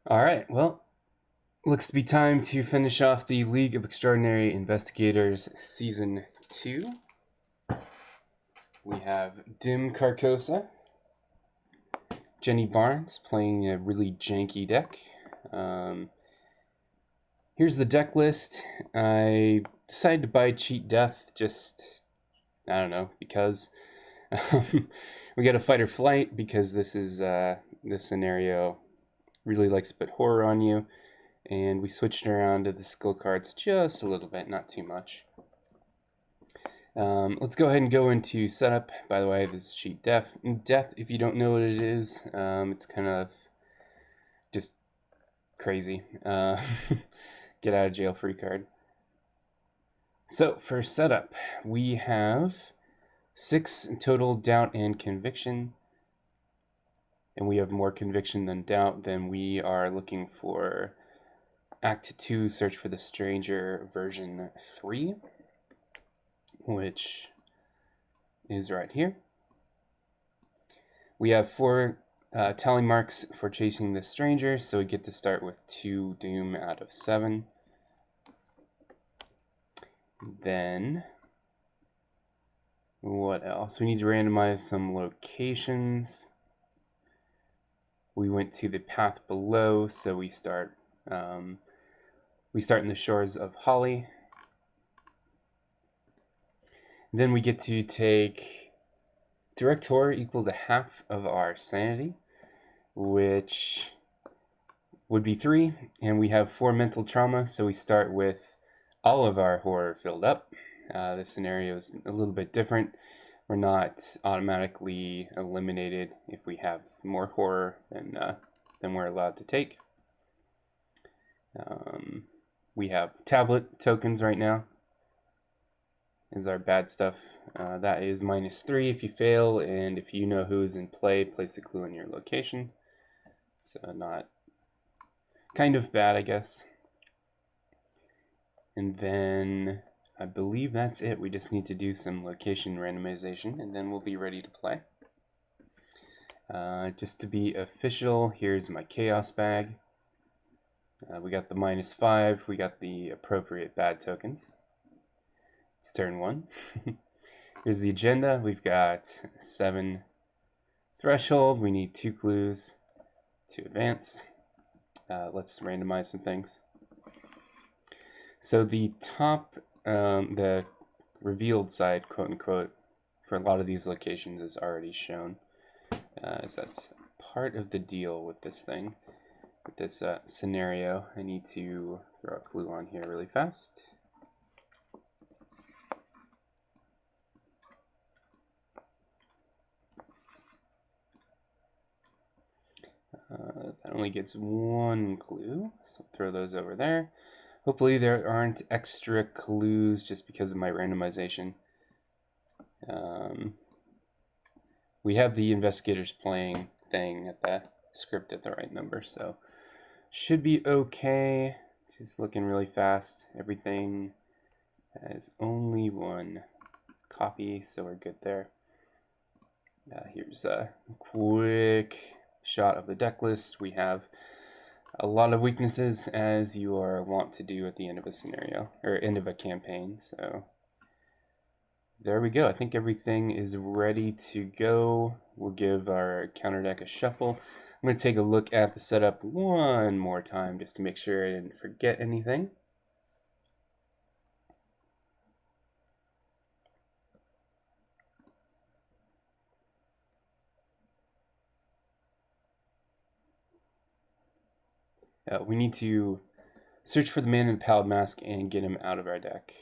Alright, well, looks to be time to finish off the League of Extraordinary Investigators Season 2. We have Dim Carcosa, Jenny Barnes playing a really janky deck. Here's the deck list. I decided to buy Cheat Death just, I don't know, because we got a Fight or Flight because this scenario really likes to put horror on you. And we switched around to the skill cards just a little bit, not too much. Let's go ahead and go into setup. By the way, this is Cheat Death. Death, if you don't know what it is, it's kind of just crazy. Get out of jail free card. So for setup, we have 6 total doubt and conviction. And we have more conviction than doubt. Then we are looking for Act 2, Search for the Stranger, version 3, which is right here. We have 4 tally marks for chasing the stranger, so we get to start with 2 doom out of 7. Then, what else? We need to randomize some locations. We went to the path below, so we start in the shores of Holly. Then we get to take direct horror equal to half of our sanity, which would be 3, and we have 4 mental trauma, so we start with all of our horror filled up. This scenario is a little bit different. We're not automatically eliminated if we have more horror than we're allowed to take. We have tablet tokens right now is our bad stuff. That is -3 if you fail, and if you know who is in play, place a clue in your location. So not kind of bad, I guess. And then I believe that's it. We just need to do some location randomization, and then we'll be ready to play. Just to be official, here's my chaos bag. We got the -5. We got the appropriate bad tokens. It's turn 1. Here's the agenda. We've got 7 threshold. We need 2 clues to advance. Let's randomize some things. So the top, the revealed side, quote unquote, for a lot of these locations is already shown. As that's part of the deal with this thing, with this scenario. I need to throw a clue on here really fast. That only gets 1 clue, so throw those over there. Hopefully there aren't extra clues just because of my randomization. We have the investigators playing thing at the script at the right number, so should be okay. Just looking really fast. Everything has only 1 copy, so we're good there. Here's a quick shot of the deck list. We have a lot of weaknesses, as you are wont to do at the end of a scenario, or end of a campaign, so there we go. I think everything is ready to go. We'll give our counter deck a shuffle. I'm going to take a look at the setup one more time just to make sure I didn't forget anything. We need to search for the man in the pallid mask and get him out of our deck.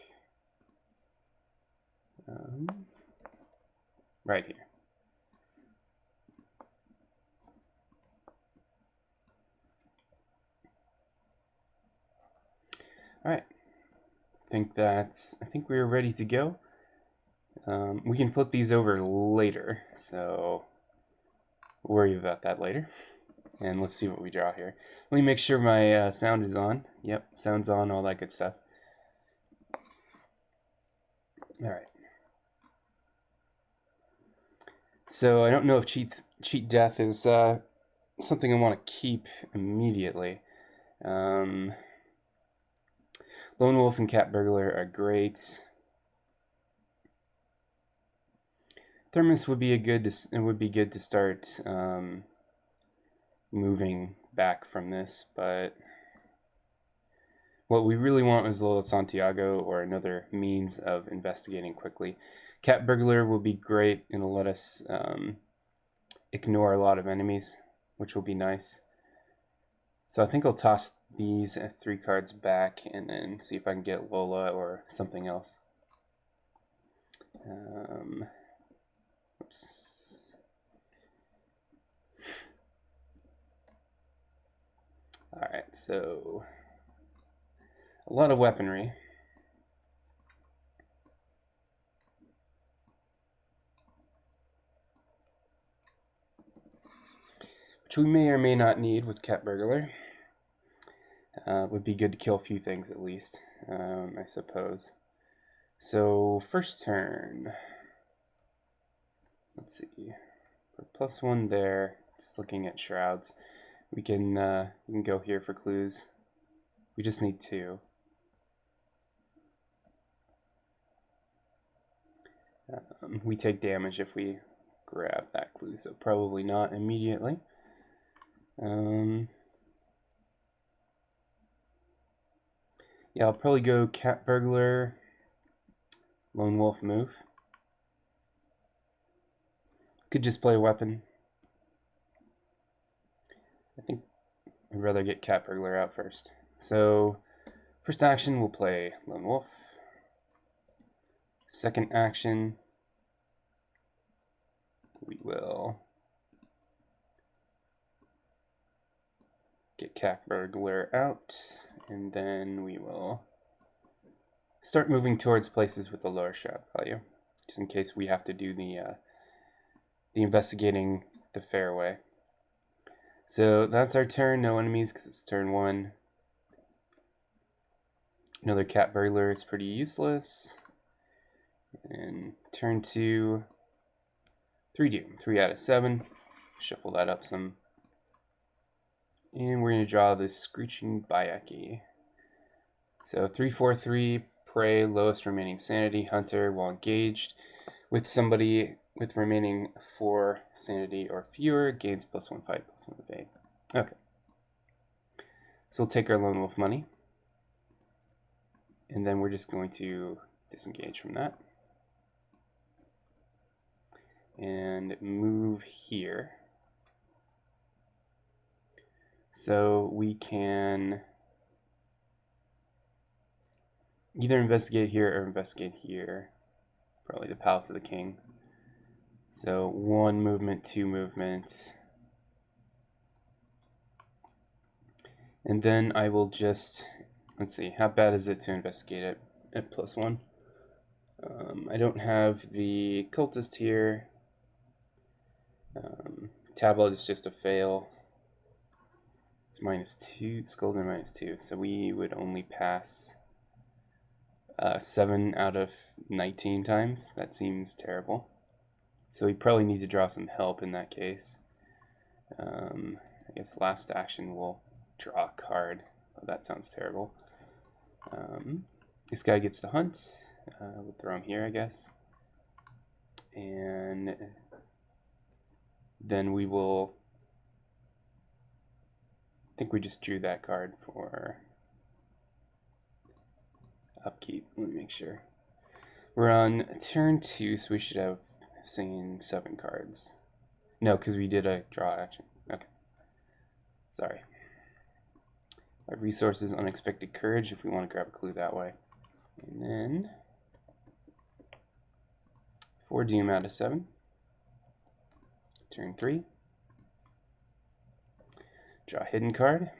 Right here. All right. I think we're ready to go. We can flip these over later, so we'll worry about that later. And let's see what we draw here. Let me make sure my sound is on. Yep, sound's on, all that good stuff. All right. So I don't know if cheat death is something I want to keep immediately. Lone Wolf and Cat Burglar are great. Thermos would be good to start moving back from this, but what we really want is Lola Santiago or another means of investigating quickly. Cat Burglar will be great and it'll let us ignore a lot of enemies, which will be nice. So I think I'll toss these 3 cards back and then see if I can get Lola or something else. Oops. Alright, so a lot of weaponry. Which we may or may not need with Cat Burglar. Would be good to kill a few things at least, I suppose. So, first turn. Let's see. For +1 there, just looking at shrouds. We can go here for clues. We just need 2. We take damage if we grab that clue, so probably not immediately. Yeah, I'll probably go Cat Burglar, Lone Wolf move. Could just play a weapon. I think I'd rather get Cat Burglar out first. So, first action, we'll play Lone Wolf. Second action, we will get Cat Burglar out, and then we will start moving towards places with a lower shroud value, just in case we have to do the investigating the fair way. So that's our turn. No enemies because it's turn 1. Another Cat Burglar is pretty useless. And turn 2, 3 Doom, 3 out of 7. Shuffle that up some. And we're going to draw this Screeching Bayaki. So 3/4/3, prey, lowest remaining sanity, hunter, while engaged with somebody with remaining 4 sanity or fewer, gains +1 fight, +1 evade. Okay. So we'll take our Lone Wolf money. And then we're just going to disengage from that. And move here. So we can either investigate here or investigate here. Probably the Palace of the King. So 1 movement, 2 movement. And then I will just, let's see, how bad is it to investigate it at +1? I don't have the cultist here. Tablet is just a fail. It's -2. Skulls are -2. So we would only pass 7 out of 19 times. That seems terrible. So we probably need to draw some help in that case. I guess last action we'll draw a card. Oh, that sounds terrible. This guy gets to hunt. We'll throw him here, I guess. And then we will, I think we just drew that card for upkeep. Let me make sure. We're on turn 2, so we should have seen 7 cards. No, because we did a draw action. Okay. Sorry. Our resources, Unexpected Courage, if we want to grab a clue that way. And then 4 Doom out of 7. Turn 3. Draw a hidden card.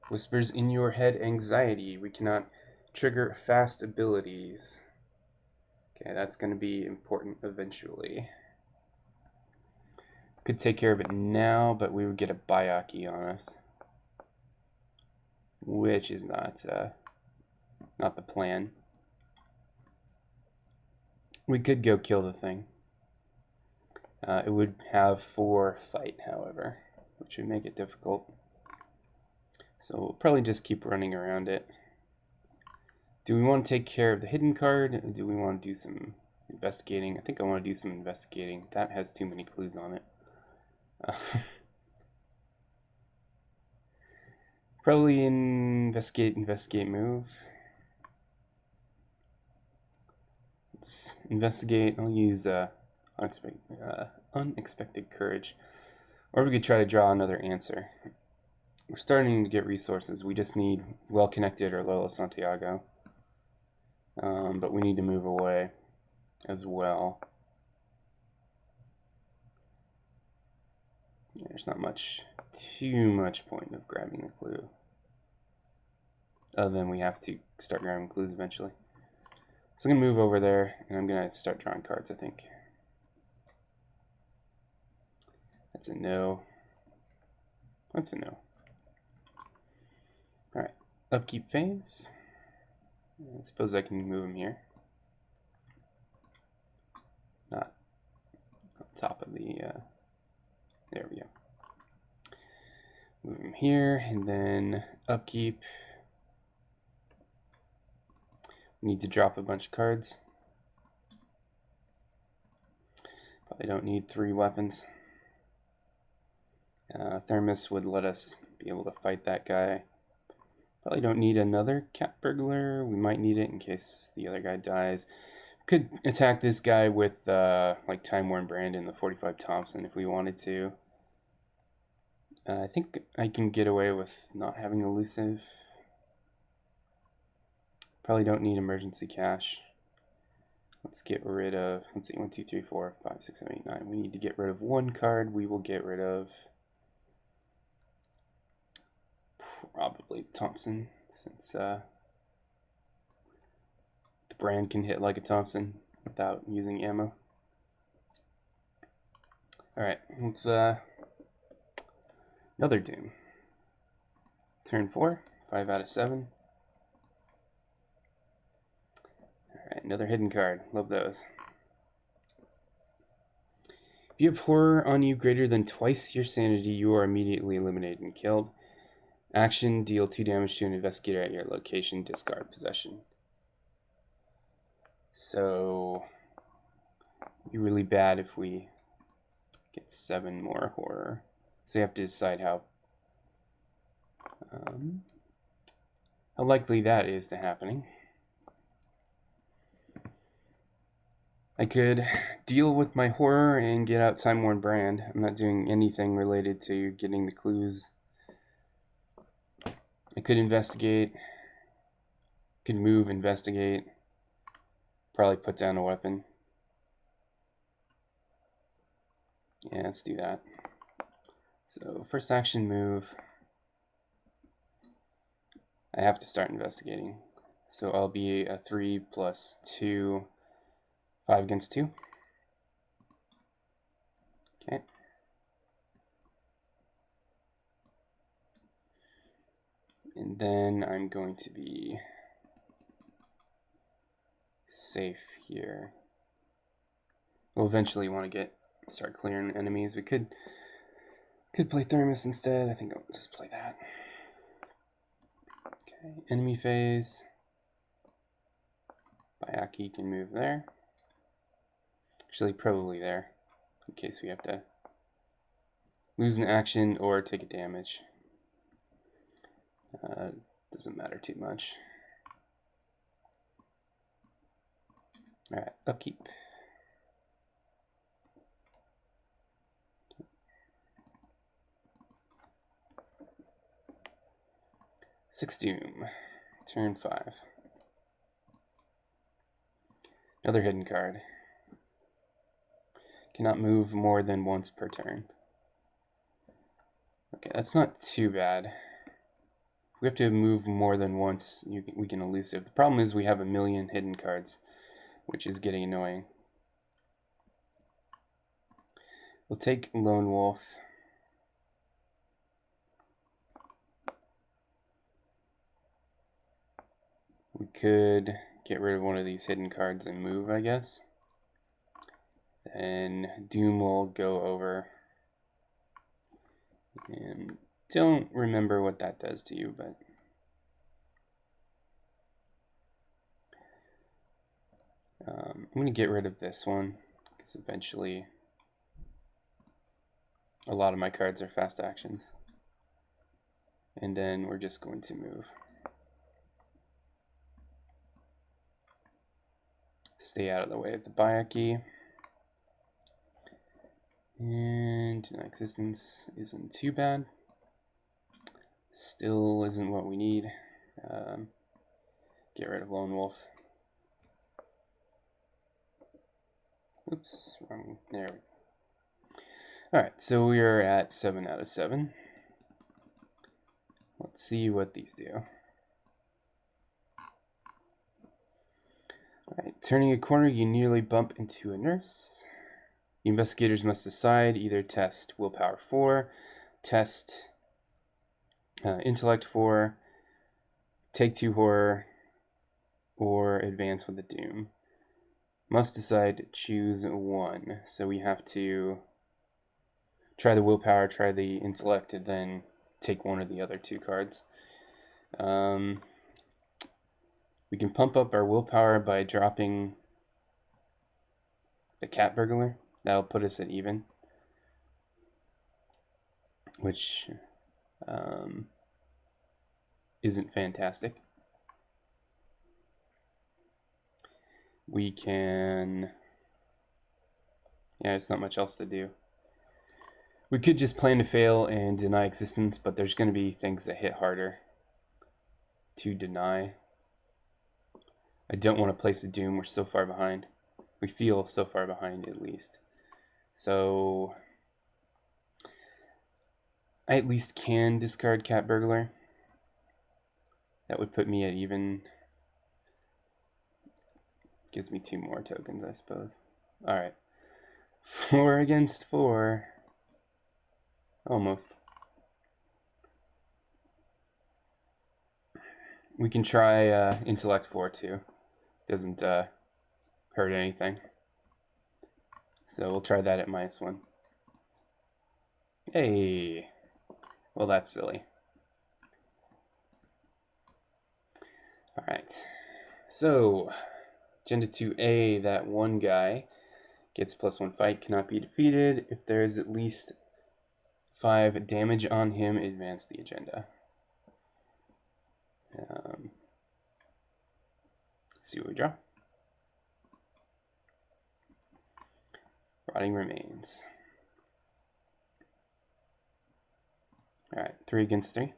Whispers in your head anxiety. We cannot trigger fast abilities. Okay, that's going to be important eventually. Could take care of it now, but we would get a Bayaki on us, which is not the plan. We could go kill the thing. It would have 4 fight, however, which would make it difficult. So we'll probably just keep running around it. Do we want to take care of the hidden card? Or do we want to do some investigating? I think I want to do some investigating. That has too many clues on it. Probably investigate, move. Let's investigate. I'll use unexpected courage. Or we could try to draw another answer. We're starting to get resources. We just need well-connected or Lola Santiago. But we need to move away as well. There's not too much point of grabbing the clue. Other than we have to start grabbing clues eventually. So I'm going to move over there, and I'm going to start drawing cards, I think. That's a no. That's a no. Alright, upkeep phase. I suppose I can move him here. Not on top of the... there we go. Move him here, and then upkeep. We need to drop a bunch of cards. Probably don't need 3 weapons. Thermos would let us be able to fight that guy. Probably don't need another cat burglar. We might need it in case the other guy dies. Could attack this guy with like Time Worn Brand and the 45 Thompson if we wanted to. I think I can get away with not having elusive. Probably don't need emergency cash. Let's get rid of, let's see, 1, 2, 3, 4, 5, 6, 7, 8, 9. We need to get rid of 1 card. We will get rid of probably Thompson, since the brand can hit like a Thompson without using ammo. Alright, let's another Doom. Turn 4, 5 out of 7. Alright, another hidden card. Love those. If you have horror on you greater than twice your sanity, you are immediately eliminated and killed. Action, deal 2 damage to an investigator at your location, discard possession. So, it'd be really bad if we get 7 more horror. So you have to decide how likely that is to happening. I could deal with my horror and get out Time Worn Brand. I'm not doing anything related to getting the clues. I could investigate. Could move, investigate. Probably put down a weapon. Yeah, let's do that. So first action move. I have to start investigating. So I'll be a 3 plus 2, 5 against 2. Okay. And then I'm going to be safe here. We'll eventually want to start clearing enemies. We could play Thermos instead. I think I'll just play that. Okay, enemy phase. Bayaki can move there. Actually, probably there, in case we have to lose an action or take a damage. Doesn't matter too much. Alright, upkeep. Six Doom. Turn 5. Another hidden card. Cannot move more than once per turn. Okay, that's not too bad. If we have to move more than once, we can elusive. The problem is we have a million hidden cards, which is getting annoying. We'll take Lone Wolf. We could get rid of one of these hidden cards and move, I guess. And Doom will go over. And don't remember what that does to you, but I'm going to get rid of this one because eventually a lot of my cards are fast actions. And then we're just going to move. Stay out of the way of the Bayaki. And deny existence isn't too bad. Still isn't what we need. Get rid of Lone Wolf. Oops, wrong. There we go. Alright, so we are at 7 out of 7. Let's see what these do. Alright, turning a corner, you nearly bump into a nurse. The investigators must decide either test willpower 4, test intellect 4, take 2 horror, or advance with the doom. Must decide, choose one. So we have to try the willpower, try the intellect, and then take one of the other 2 cards. We can pump up our willpower by dropping the cat burglar. That'll put us at even, which isn't fantastic. We can, yeah, there's not much else to do. We could just plan to fail and deny existence, but there's going to be things that hit harder to deny. I don't want to place a doom. We're so far behind. We feel so far behind, at least. So I at least can discard cat burglar. That would put me at even. Gives me 2 more tokens, I suppose. Alright. 4 against 4. Almost. We can try intellect 4 too. Doesn't hurt anything. So we'll try that at -1. Hey! Well, that's silly. Alright. So, Agenda 2A, that one guy gets +1 fight, cannot be defeated. If there is at least 5 damage on him, advance the agenda. Let's see what we draw. Rotting Remains. Alright, 3 against 3.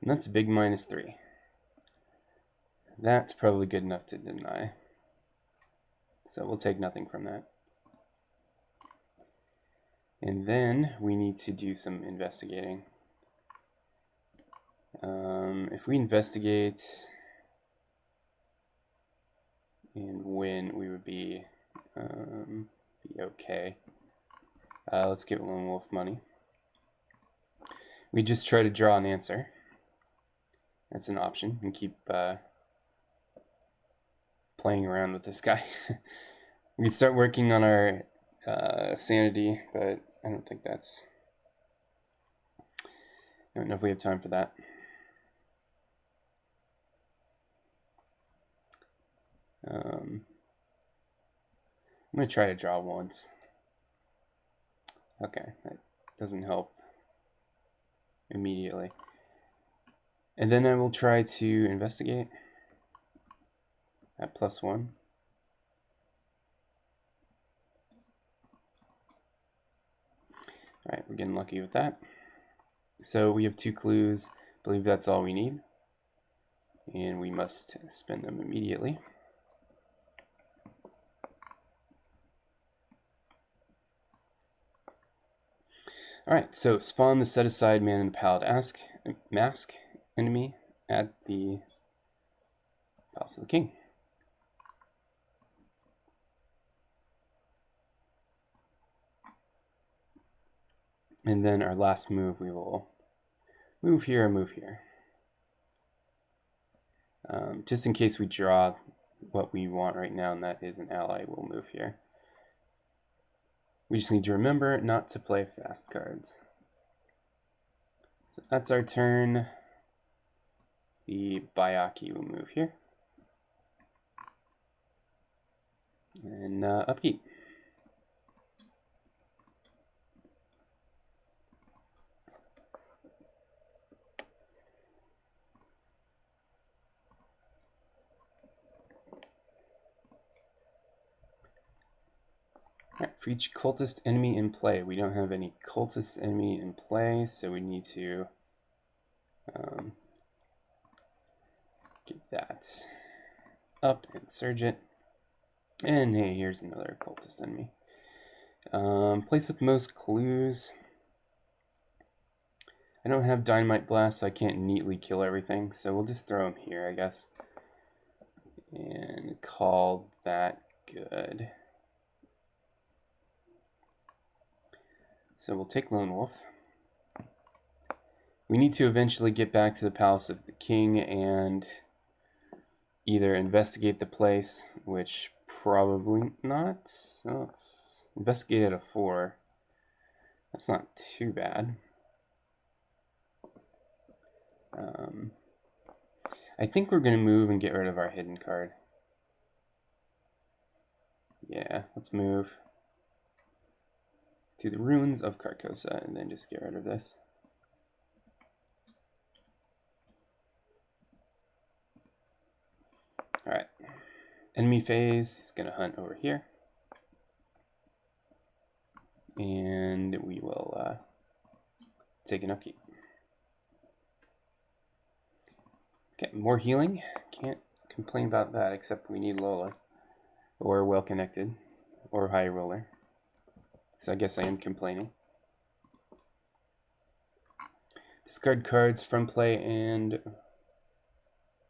And that's a big -3. That's probably good enough to deny. So we'll take nothing from that. And then we need to do some investigating. If we investigate and win, we would be okay. Let's get Lone Wolf money. We just try to draw an answer. That's an option, and keep playing around with this guy. We can start working on our sanity, but I don't think that's... I don't know if we have time for that. I'm going to try to draw once. Okay, that doesn't help immediately. And then I will try to investigate at +1. Alright, we're getting lucky with that. So we have 2 clues. I believe that's all we need. And we must spend them immediately. Alright, so spawn the set-aside man in the pallet mask enemy at the Palace of the King. And then our last move, we will move here and move here. Just in case we draw what we want right now, and that is an ally, we'll move here. We just need to remember not to play fast cards. So that's our turn. The Bayaki will move here. And upkeep. Alright, for each cultist enemy in play, we don't have any cultist enemy in play, so we need to get that up and surge it. And hey, here's another cultist enemy. Place with most clues. I don't have Dynamite Blast, so I can't neatly kill everything, so we'll just throw them here, I guess. And call that good. So we'll take Lone Wolf. We need to eventually get back to the Palace of the King and either investigate the place, which probably not. So let's investigate at a 4. That's not too bad. I think we're going to move and get rid of our hidden card. Yeah, let's move to the ruins of Carcosa and then just get rid of this. Alright, enemy phase is going to hunt over here. And we will take an upkeep. Okay, more healing. Can't complain about that, except we need Lola. Or Well Connected. Or High Roller. So I guess I am complaining. Discard cards from play and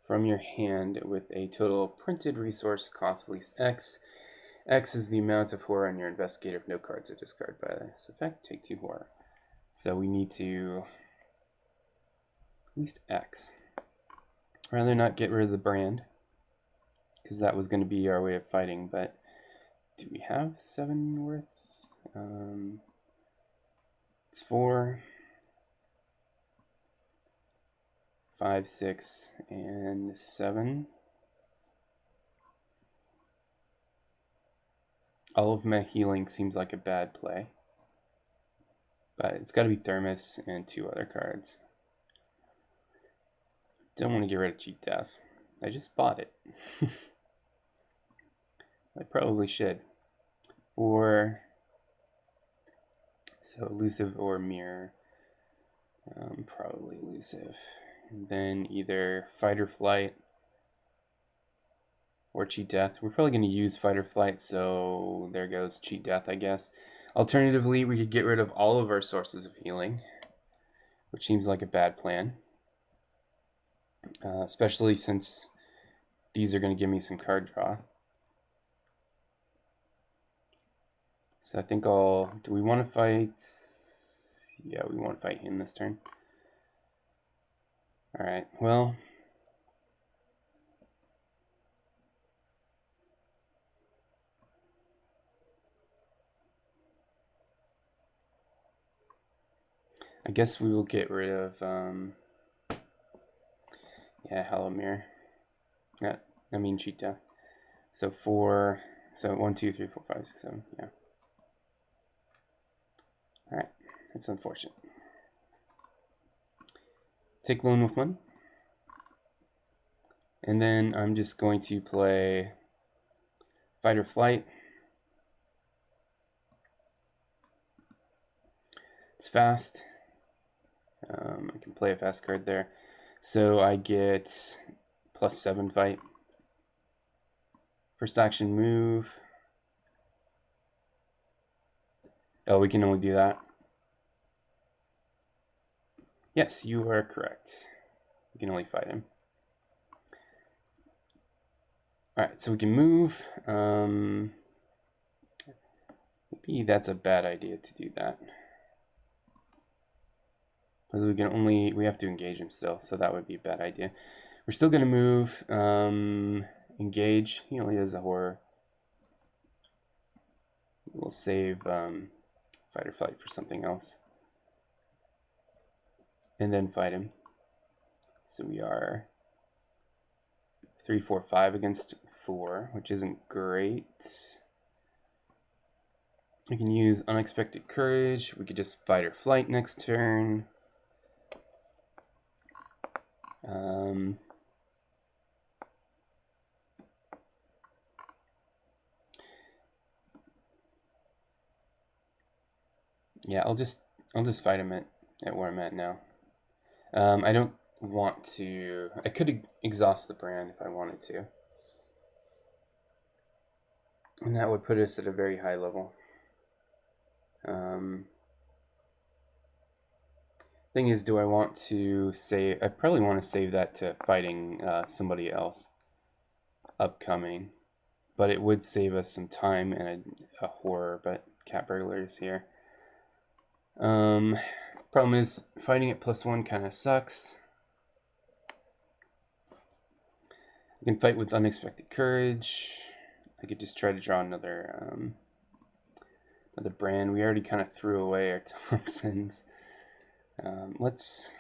from your hand with a total printed resource cost of at least X. X is the amount of horror on your investigator if no cards are discarded by this effect. Take 2 horror. So we need to at least X. Rather not get rid of the brand, because that was going to be our way of fighting, but do we have 7 worth? It's 4, 5, 6, and 7. All of my healing seems like a bad play, but it's got to be Thermos and 2 other cards. Don't want to get rid of Cheat Death. I just bought it. I probably should. Or so elusive or mirror. Probably elusive. And then either fight or flight or cheat death. We're probably going to use fight or flight, so there goes cheat death, I guess. Alternatively, we could get rid of all of our sources of healing, which seems like a bad plan. Especially since these are going to give me some card draw. So I think I'll... Do we want to fight? Yeah, we want to fight him this turn. Alright, well... I guess we will get rid of... yeah, Hello Mirror. Yeah, I mean Cheetah. So 4... So 1, 2, 3, 4, 5, 6, 7. Yeah. Alright, that's unfortunate. Take Lone Wolf 1. And then I'm just going to play Fight or Flight. It's fast. I can play a fast card there. So I get +7 fight. First action move. Oh, we can only do that. Yes, you are correct. We can only fight him. Alright, so we can move. Maybe that's a bad idea to do that. Because we have to engage him still, so that would be a bad idea. We're still going to move. Engage. He only has a horror. We'll save fight or flight for something else. And then fight him. So we are 3, 4, 5 against 4, which isn't great. We can use unexpected courage. We could just fight or flight next turn. Yeah, I'll just fight him at where I'm at now. I don't want to. I could exhaust the brand if I wanted to, and that would put us at a very high level. Thing is, do I want to save? I probably want to save that to fighting somebody else upcoming, but it would save us some time and a horror. But cat burglars here. Problem is, fighting at +1 kind of sucks. I can fight with unexpected courage. I could just try to draw another brand. We already kind of threw away our Thompsons. Let's.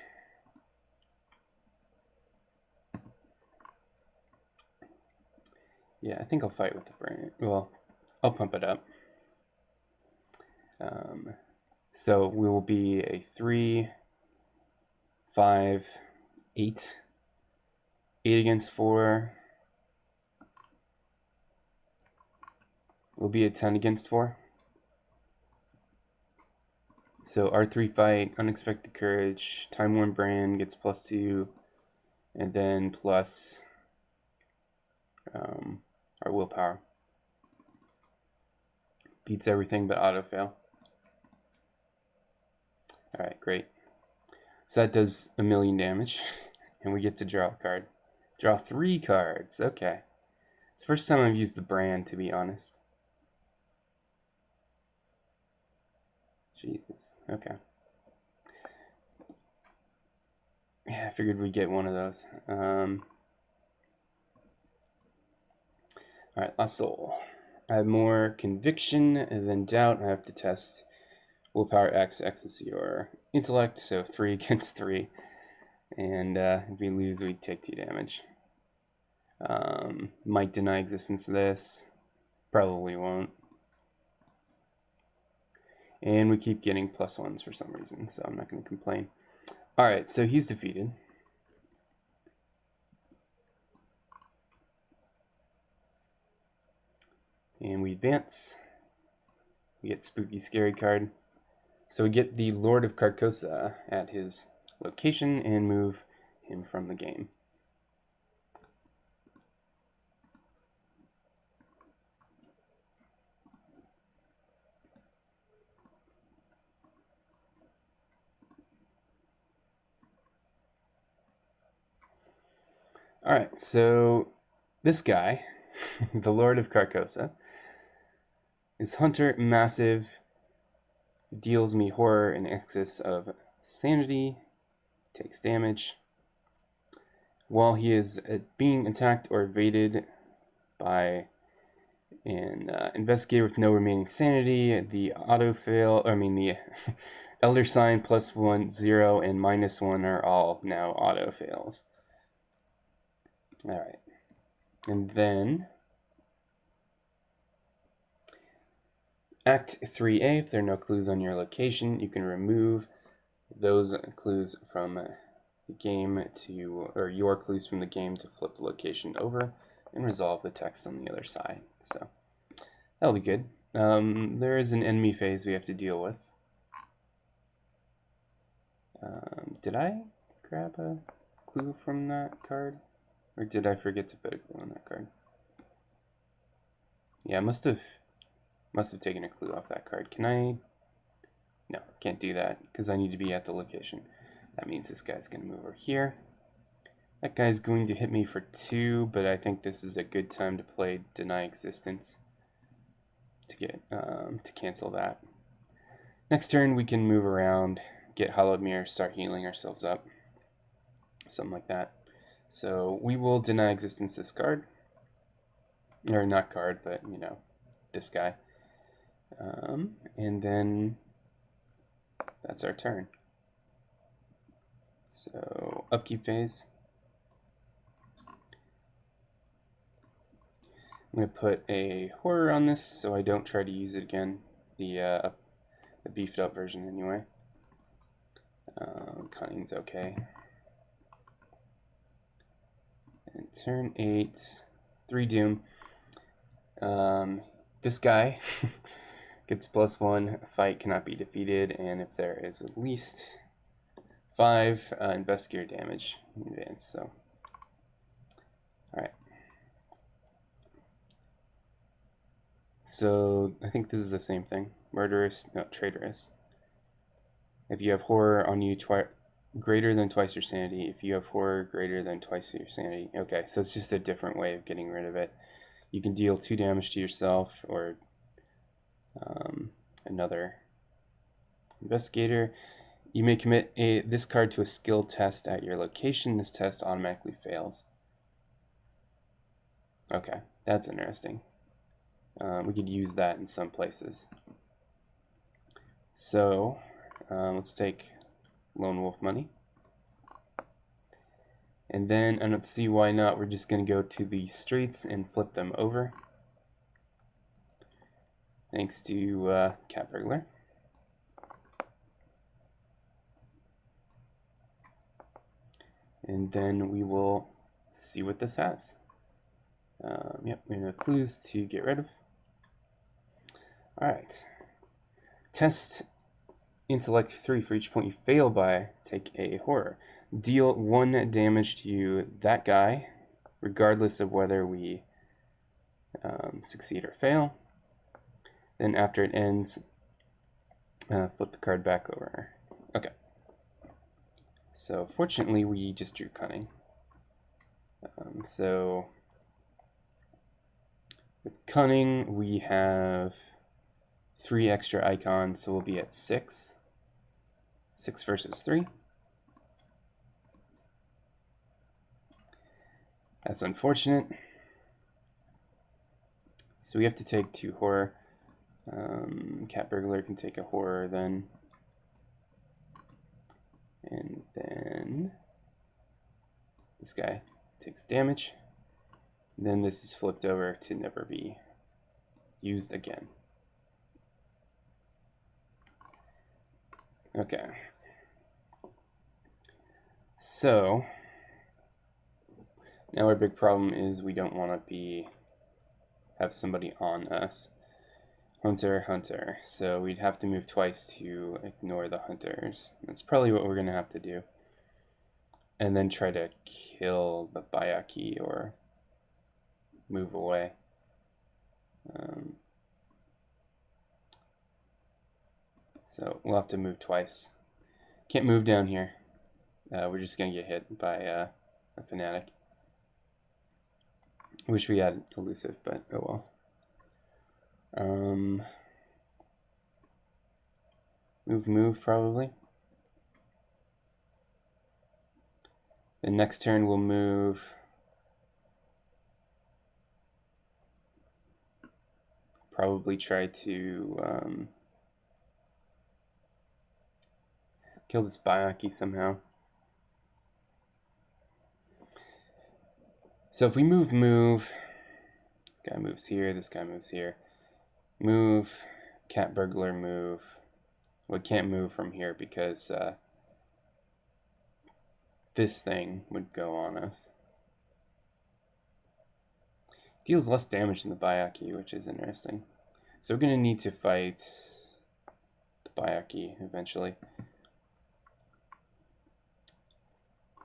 Yeah, I think I'll fight with the brand. Well, I'll pump it up. So we will be a 3, 5, 8. 8 against 4. We'll be a 10 against 4. So R3 fight, unexpected courage, time worn brand gets +2, and then plus our willpower. Beats everything but auto fail. Alright, great. So that does 1,000,000 damage, and we get to draw a card. Draw 3 cards, okay. It's the first time I've used the brand, to be honest. Jesus, okay. Yeah, I figured we'd get one of those. Alright, last soul. I have more conviction than doubt. I have to test willpower X, is your intellect, so 3 against 3. And if we lose, we take 2 damage. Might deny existence of this. Probably won't. And we keep getting +1s for some reason, so I'm not going to complain. Alright, so he's defeated. And we advance. We get spooky scary card. So we get the Lord of Carcosa at his location and move him from the game. Alright, so this guy, the Lord of Carcosa, is Hunter Massive, deals me horror in excess of sanity, takes damage. While he is being attacked or evaded by an investigator with no remaining sanity, the the Elder Sign +1, 0, and -1 are all now auto fails. Alright. And then Act 3A, if there are no clues on your location, you can remove those clues from the game or your clues from the game to flip the location over and resolve the text on the other side. So that'll be good. There is an enemy phase we have to deal with. Did I grab a clue from that card? Or did I forget to put a clue on that card? Yeah, I must have taken a clue off that card. Can I? No, can't do that because I need to be at the location. That means this guy's going to move over here. That guy's going to hit me for 2, but I think this is a good time to play Deny Existence to get to cancel that. Next turn we can move around, get Hollowed Mirror, start healing ourselves up, something like that. So we will Deny Existence this card, or not card, but you know, this guy. And then that's our turn. So upkeep phase. I'm going to put a horror on this so I don't try to use it again, the beefed up version anyway. Cunning's okay. And turn 8, 3 Doom. This guy gets +1, fight cannot be defeated, and if there is at least 5 investigator damage in advance. So, alright. So, I think this is the same thing. Murderous, no, traitorous. If you have horror on you greater than twice your sanity, if you have horror greater than twice your sanity. Okay, so it's just a different way of getting rid of it. You can deal 2 damage to yourself or another investigator. You may commit this card to a skill test at your location. This test automatically fails. Okay, that's interesting. We could use that in some places. So let's take Lone Wolf money. And then, I don't see why not, we're just going to go to the streets and flip them over. Thanks to Cat Burglar. And then we will see what this has. Yep, we have clues to get rid of. Alright. Test intellect 3 for each point you fail by. Take a horror. Deal 1 damage to you, that guy, regardless of whether we succeed or fail. Then after it ends, flip the card back over. Okay. So fortunately, we just drew Cunning. So with Cunning, we have 3 extra icons, so we'll be at 6. 6 versus 3. That's unfortunate. So we have to take 2 horror. Cat Burglar can take a horror then. And then this guy takes damage. And then this is flipped over to never be used again. Okay. So now our big problem is we don't want to have somebody on us. Hunter, hunter. So we'd have to move twice to ignore the hunters. That's probably what we're going to have to do. And then try to kill the Bayaki or move away. So we'll have to move twice. Can't move down here. We're just going to get hit by a fanatic. Wish we had elusive, but oh well. Move probably. The next turn we'll move. Probably try to kill this Bayaki somehow. So if we move, this guy moves here, this guy moves here. Move, Cat Burglar move. We can't move from here because this thing would go on us. Deals less damage than the Bayaki, which is interesting. So we're going to need to fight the Bayaki eventually.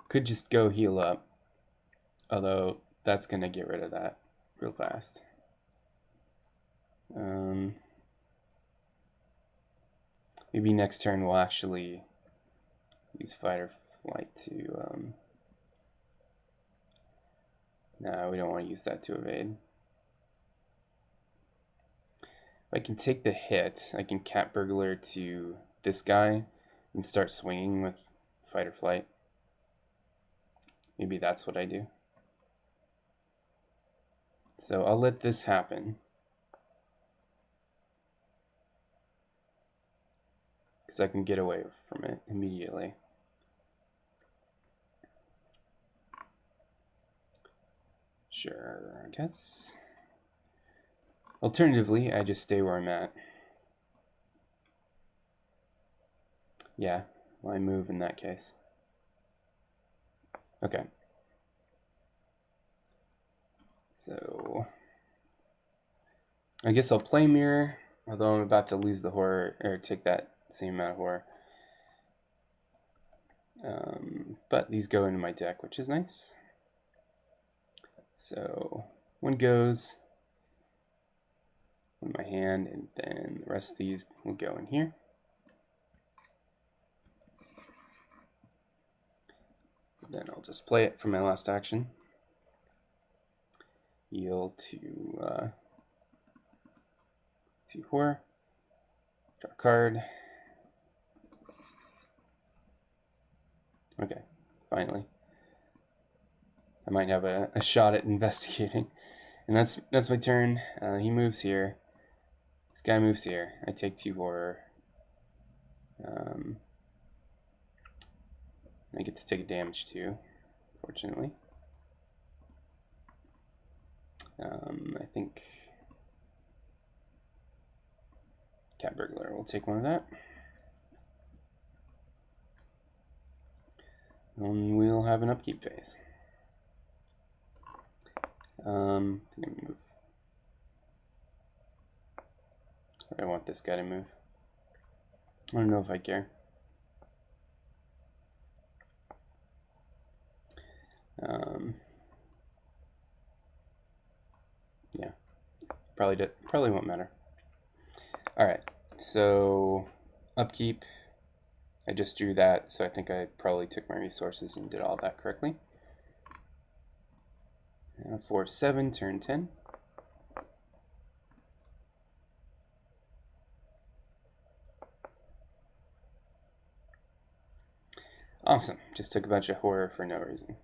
Could just go heal up, although that's going to get rid of that real fast. Maybe next turn we'll actually use fight or flight to... No, we don't want to use that to evade. If I can take the hit, I can Cat Burglar to this guy and start swinging with fight or flight. Maybe that's what I do. So I'll let this happen. because I can get away from it immediately. Sure, I guess. Alternatively, I just stay where I'm at. Yeah, why move in that case? Okay. So I guess I'll play mirror, although I'm about to lose the horror, or take that same amount of horror. But these go into my deck, which is nice. So one goes in my hand, and then the rest of these will go in here. Then I'll just play it for my last action. Yield to 2 horror. Draw a card. Okay, finally. I might have a shot at investigating. And that's my turn. He moves here. This guy moves here. I take 2 horror. I get to take a damage too, fortunately. I think Cat Burglar will take one of that. And we'll have an upkeep phase. I'm gonna move. I want this guy to move. I don't know if I care. Yeah, probably won't matter. All right, so upkeep. I just drew that, so I think I probably took my resources and did all that correctly. 4/7, turn 10. Awesome. Just took a bunch of horror for no reason.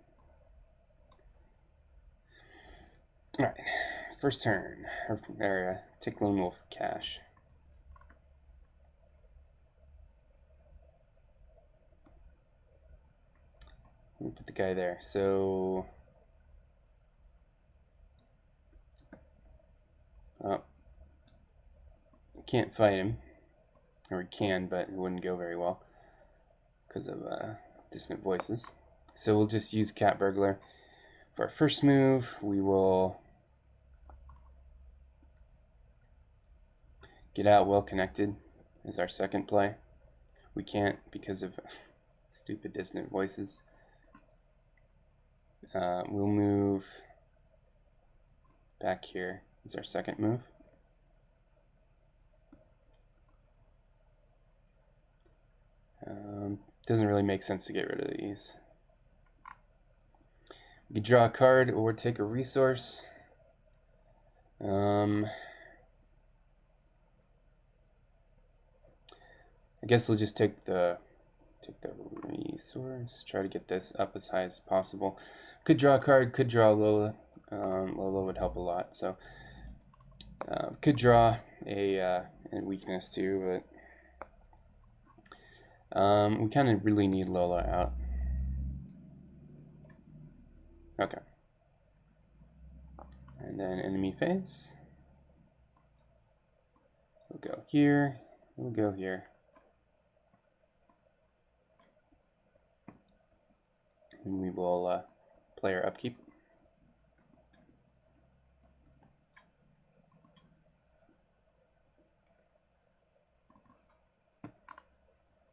Alright. First turn. Area. Take Lone Wolf cash. Let me put the guy there. So can't fight him. Or we can, but it wouldn't go very well because of Distant Voices. So we'll just use Cat Burglar. For our first move, we will get out Well Connected as our second play. We can't because of stupid Distant Voices. We'll move back here as our second move. Doesn't really make sense to get rid of these. We could draw a card or take a resource. I guess we'll just take the resource. Try to get this up as high as possible. Could draw a card. Could draw Lola. Lola would help a lot. So could draw a weakness too, but we kind of really need Lola out. Okay. And then enemy phase. We'll go here. We'll go here. And we will play our upkeep.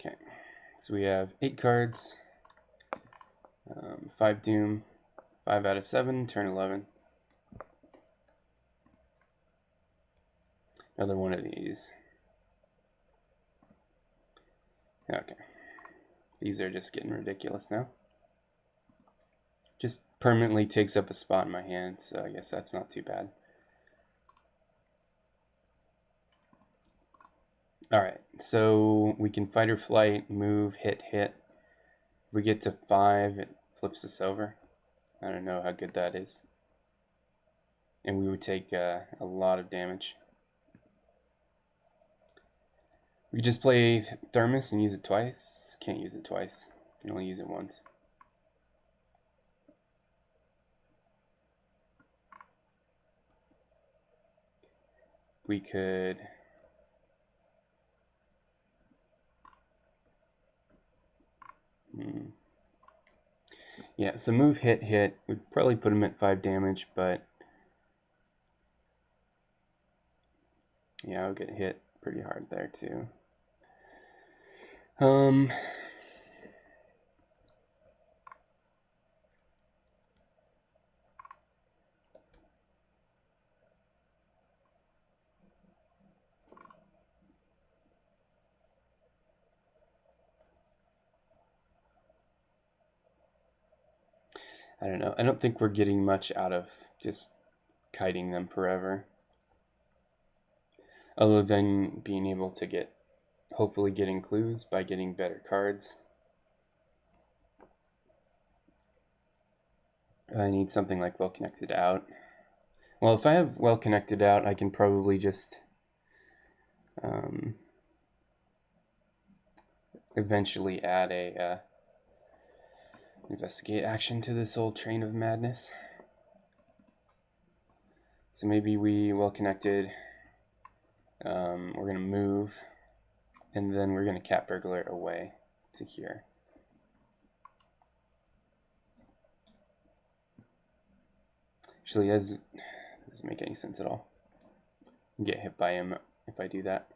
Okay, so we have 8 cards, 5 Doom, 5 out of 7, turn 11. Another one of these. Okay, these are just getting ridiculous now. Just permanently takes up a spot in my hand, so I guess that's not too bad. Alright, so we can fight or flight, move, hit. If we get to 5, it flips us over. I don't know how good that is. And we would take a lot of damage. We could just play Thermos and use it twice. Can't use it twice. You can only use it once. We could yeah, so move hit. We'd probably put him at 5 damage, but yeah, I'll get hit pretty hard there too. I don't know. I don't think we're getting much out of just kiting them forever. Other than being able to hopefully getting clues by getting better cards. I need something like well connected out. Well, if I have well connected out, I can probably just eventually add a investigate action to this old train of madness. So maybe we well connected. We're gonna move, and then we're gonna cat burglar away to here. Actually, that doesn't make any sense at all. Get hit by him if I do that.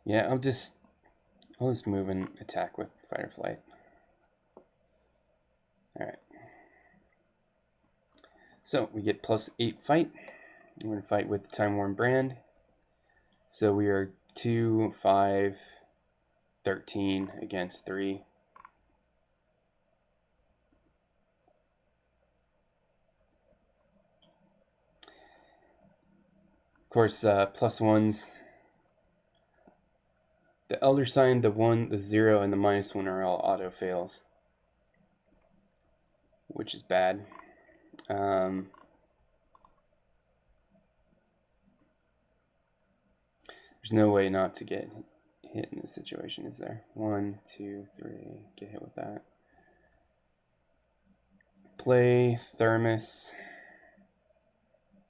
Yeah, I'll just move and attack with fight or flight. Alright. So we get +8 fight. We're going to fight with the Time Worn Brand. So we are 2, 5, 13 against 3. Of course, +1s. The Elder Sign, the 1, the 0, and the -1 are all auto fails, which is bad. There's no way not to get hit in this situation, is there? 1, 2, 3, get hit with that. Play Thermos,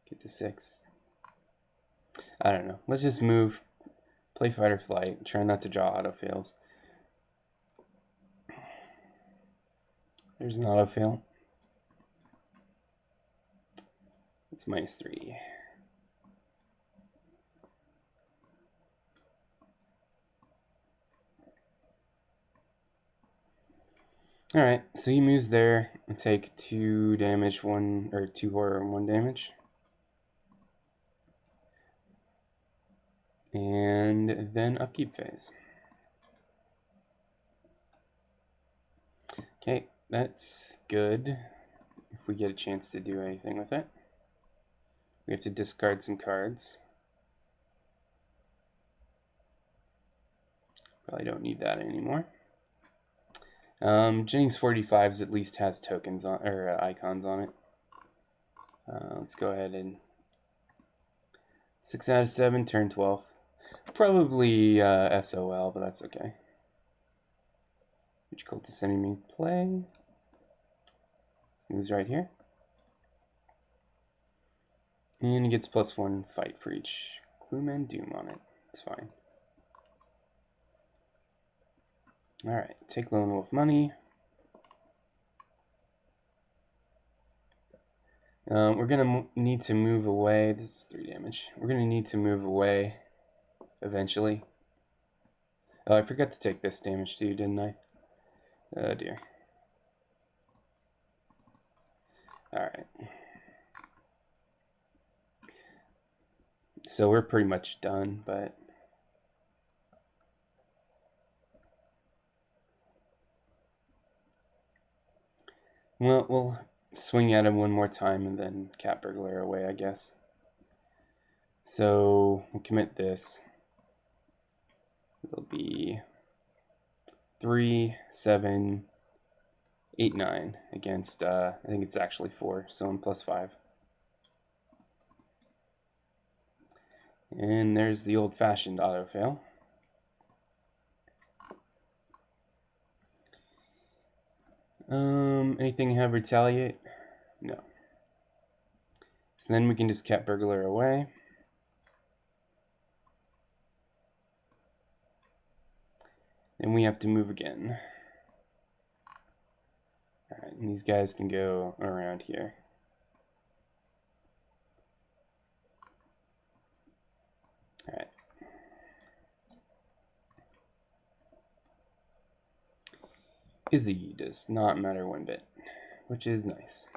get to 6. I don't know. Let's just move. Play fight or flight. Try not to draw auto fails. There's an auto fail. It's -3. Alright, so he moves there and take 2 damage, 1 or 2 horror and 1 damage. And then upkeep phase. Okay, that's good. If we get a chance to do anything with it, we have to discard some cards. Probably don't need that anymore. Jennings 45s at least has tokens on or icons on it. Let's go ahead and 6 out of 7, turn 12. Probably SOL, but that's okay. Which cult is sending me play? This moves right here. And he gets +1 fight for each Clueman Doom on it. It's fine. Alright, take Lone Wolf money. We're going to need to move away. This is 3 damage. We're going to need to move away eventually. Oh, I forgot to take this damage too, didn't I? Oh dear. Alright. So we're pretty much done, but well, we'll swing at him one more time and then cat burglar away, I guess. So we'll commit this. It'll be 3, 7, 8-9 against, I think it's actually 4, so I'm +5. And there's the old-fashioned auto-fail. Anything have retaliate? No. So then we can just cat burglar away. Then we have to move again. Alright, and these guys can go around here. Alright. Izzy does not matter one bit, which is nice.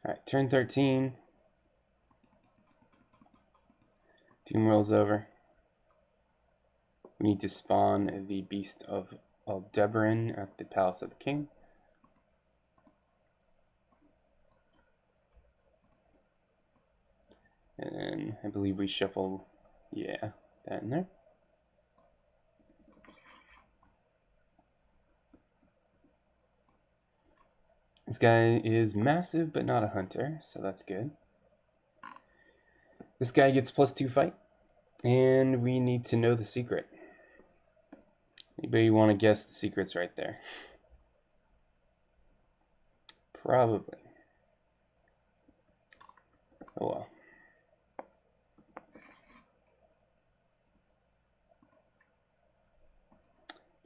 Alright, turn 13. Doom rolls over. We need to spawn the Beast of Aldebaran at the Palace of the King. And then I believe we shuffle, yeah, that in there. This guy is massive, but not a hunter, so that's good. This guy gets +2 fight, and we need to know the secret. Anybody want to guess the secret's right there? Probably. Oh well.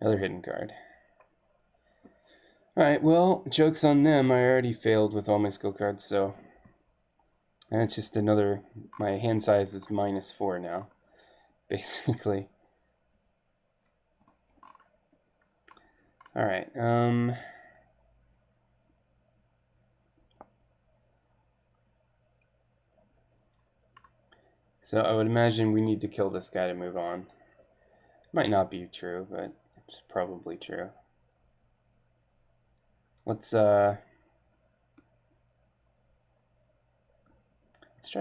Another hidden card. Alright, well, joke's on them. I already failed with all my skill cards, so... And it's just another... My hand size is -4 now, basically. Alright, so I would imagine we need to kill this guy to move on. Might not be true, but it's probably true. Let's try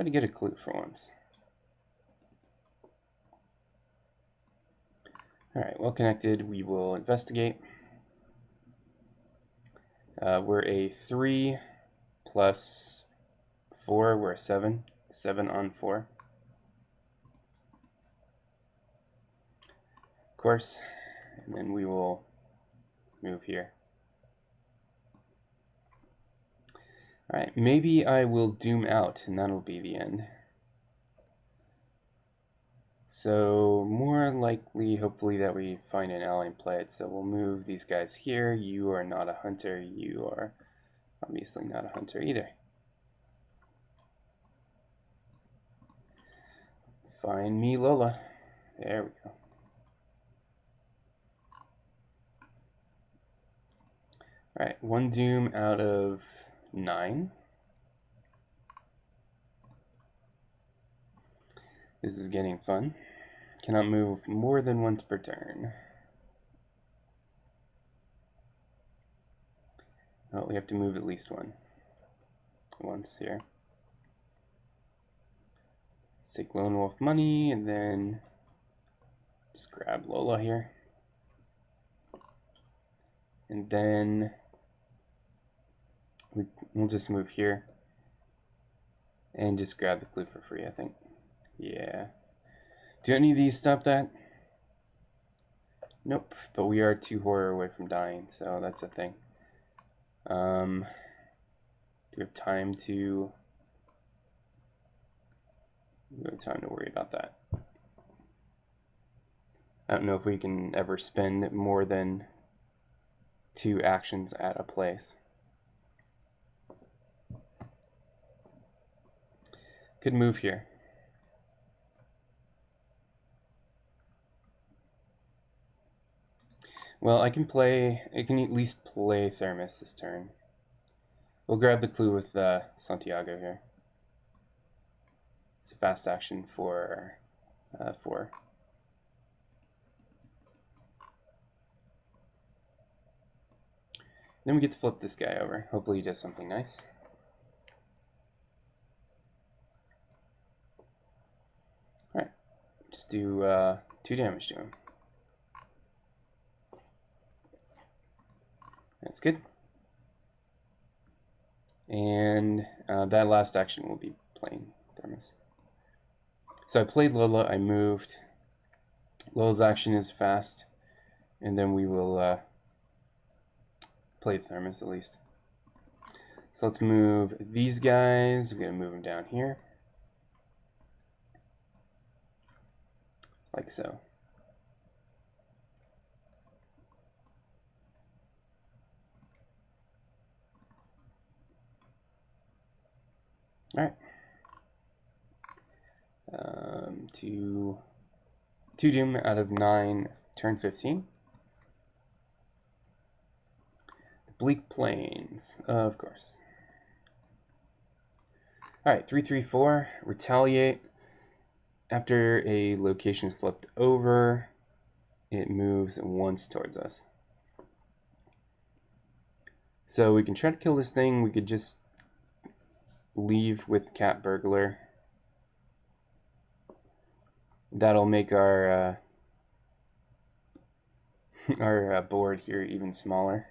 to get a clue for once. Alright, well connected. We will investigate. We're a 3 plus 4. We're a 7. 7 on 4. Of course. And then we will move here. Alright, maybe I will doom out, and that'll be the end. So, more likely, hopefully, that we find an ally and play it. So we'll move these guys here. You are not a hunter. You are obviously not a hunter either. Find me Lola. There we go. Alright, 1 doom out of 9. This is getting fun. Cannot move more than once per turn. Well, we have to move at least once here. Let's take Lone Wolf money and then just grab Lola here. And then we'll just move here and just grab the clue for free, I think. Yeah. Do any of these stop that? Nope, but we are 2 horror away from dying, so that's a thing. Do we have time to... We have time to worry about that. I don't know if we can ever spend more than 2 actions at a place. Could move here. Well, I can at least play Thermos this turn. We'll grab the clue with Santiago here. It's a fast action for 4. Then we get to flip this guy over. Hopefully he does something nice. Alright. let's do 2 damage to him. That's good. And that last action will be playing Thermos. So I played Lola, I moved. Lola's action is fast, and then we will play Thermos at least. So let's move these guys. We're going to move them down here. Like so. Alright. Two Doom out of 9, turn 15. The Bleak Plains, of course. Alright, 3/3/4, retaliate. After a location is flipped over, it moves once towards us. So we can try to kill this thing. We could just leave with Cat Burglar. That'll make our our board here even smaller.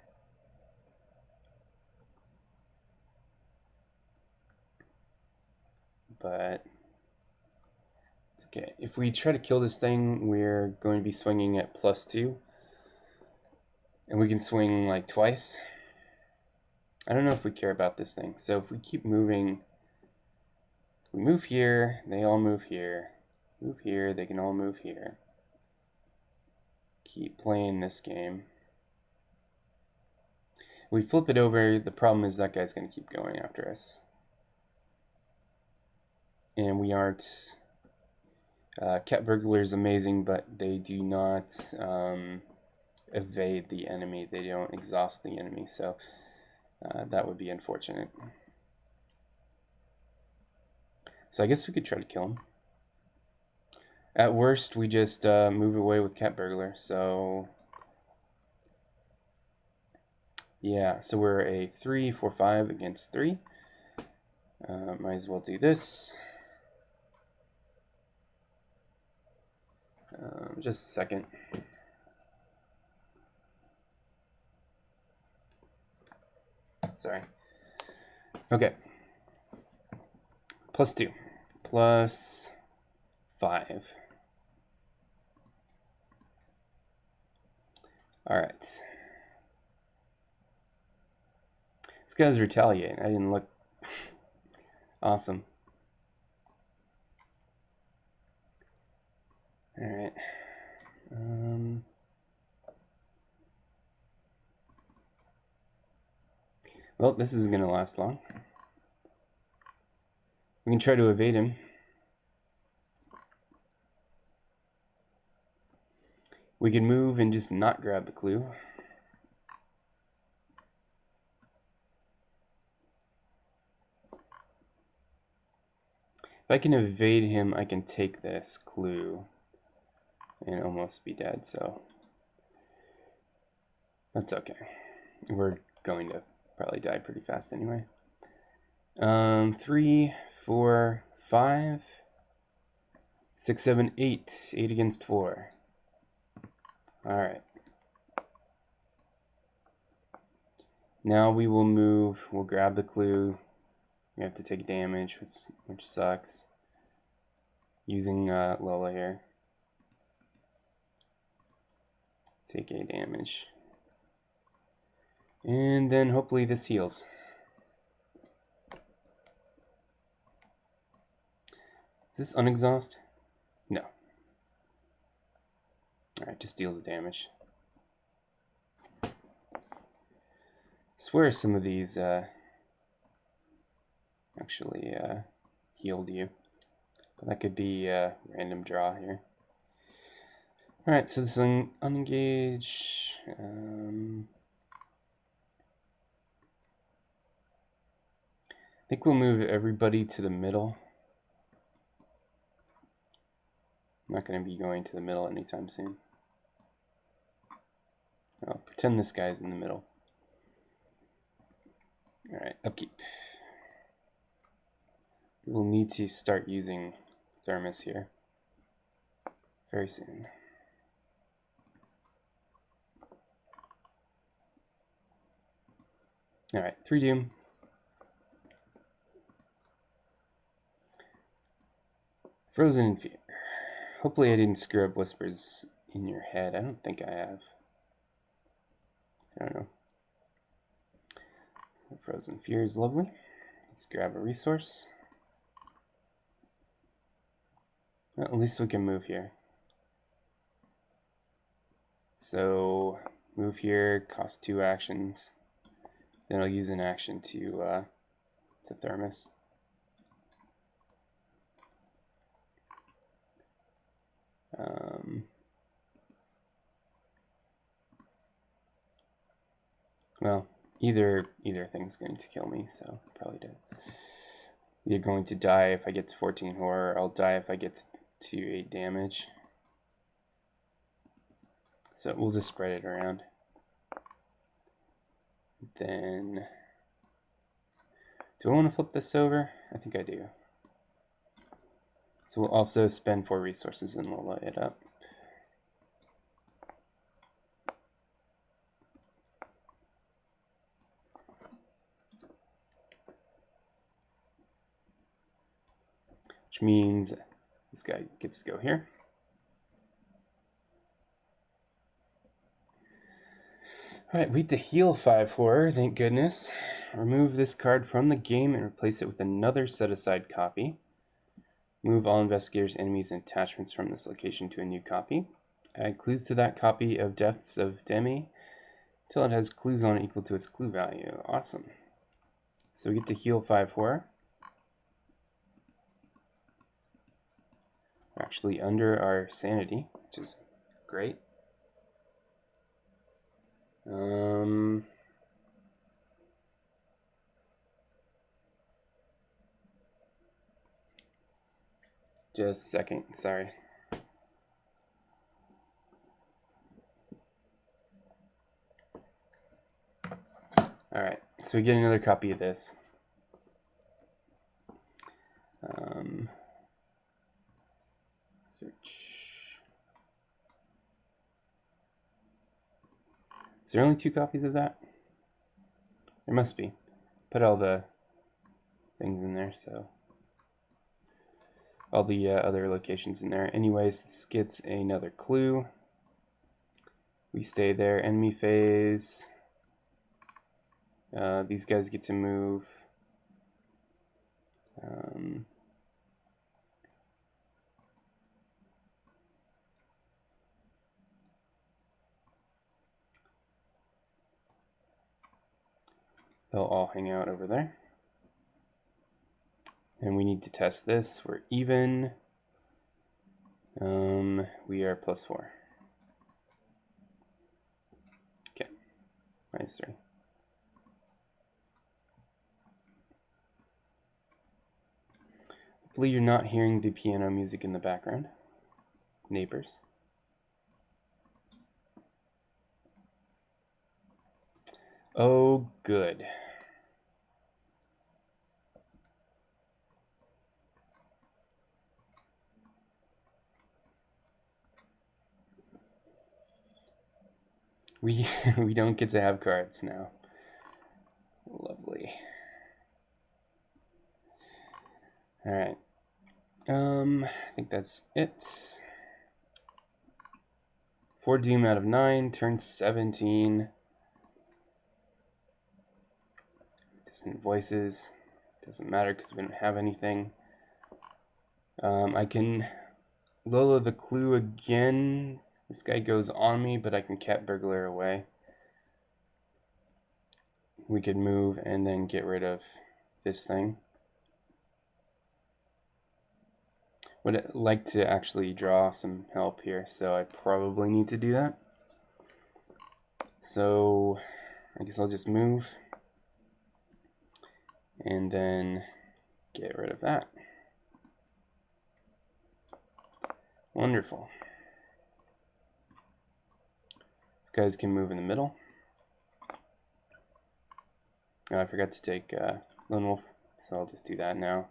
But it's okay. If we try to kill this thing, we're going to be swinging at +2. And we can swing like twice. I don't know if we care about this thing. So if we keep moving, we move here, they all move here. Move here, they can all move here. Keep playing this game. We flip it over, the problem is that guy's going to keep going after us. And we aren't... Cat Burglar is amazing, but they do not evade the enemy. They don't exhaust the enemy, so that would be unfortunate. So I guess we could try to kill him. At worst, we just move away with Cat Burglar, so... Yeah, so we're a 3/4/5 against 3. Might as well do this. Just a second. Sorry. Okay. +2. +5. Alright. This guy's retaliating. I didn't look. Awesome. Alright. Well, this isn't going to last long. We can try to evade him. We can move and just not grab the clue. If I can evade him, I can take this clue and almost be dead, so that's okay. We're going to probably die pretty fast anyway. 3, 4, 5, 6, 7, 8. 8 against 4. Alright. Now we will move. We'll grab the clue. We have to take damage, which sucks. Using Lola here. Take a damage. And then hopefully this heals. Is this unexhaust? No. Alright, just deals the damage. I swear some of these actually healed you. But that could be a random draw here. Alright, so this is unengage. I think we'll move everybody to the middle. I'm not going to be going to the middle anytime soon. I'll pretend this guy's in the middle. Alright, upkeep. We'll need to start using Thermos here. very soon. All right, 3 doom. Frozen in Fear. Hopefully I didn't screw up Whispers in Your Head. I don't think I have. I don't know. Frozen Fear is lovely. Let's grab a resource. Well, at least we can move here. So move here, cost 2 actions. Then I'll use an action to thermos. Well, either thing's going to kill me, so probably do. You're going to die if I get to 14 horror. I'll die if I get to 8 damage. So we'll just spread it around. Then, do I want to flip this over? I think I do. So we'll also spend 4 resources and we'll light it up. Which means this guy gets to go here. Alright, wait to heal 5 horror, thank goodness. Remove this card from the game and replace it with another set-aside copy. Move all investigators, enemies, and attachments from this location to a new copy. Add clues to that copy of Depths of Demi until it has clues on it equal to its clue value. Awesome. So we get to heal 5 horror. We're actually under our sanity, which is great. Just a second, sorry. Alright, so we get another copy of this. Search. Is there only 2 copies of that? There must be. Put all the things in there, so all the other locations in there. Anyways, this gets another clue. We stay there. Enemy phase. These guys get to move. They'll all hang out over there. And we need to test this. We're even. We are +4. Okay, -3. Hopefully you're not hearing the piano music in the background. Neighbors. Oh, good. We don't get to have cards now. Lovely. All right. I think that's it. 4 doom out of 9, turn 17. Distant voices. Doesn't matter because we don't have anything. I can Lola the clue again. This guy goes on me, but I can cat burglar away. We could move and then get rid of this thing. Would like to actually draw some help here, so I probably need to do that. So I guess I'll just move and then get rid of that. Wonderful. These guys can move in the middle. Oh, I forgot to take Lone Wolf, so I'll just do that now.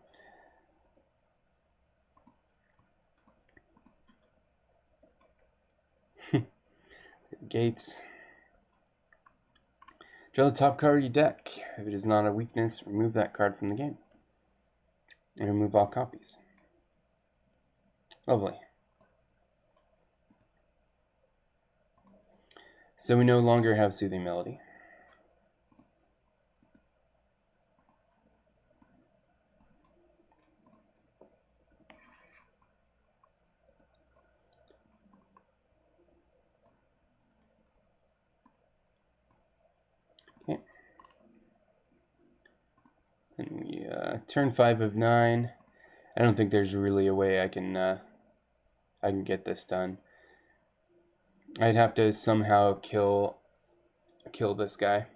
gates. Draw the top card of your deck. If it is not a weakness, remove that card from the game. And remove all copies. Lovely. So we no longer have Soothing Melody. Okay. And we turn 5 of 9. I don't think there's really a way I can get this done. I'd have to somehow kill this guy.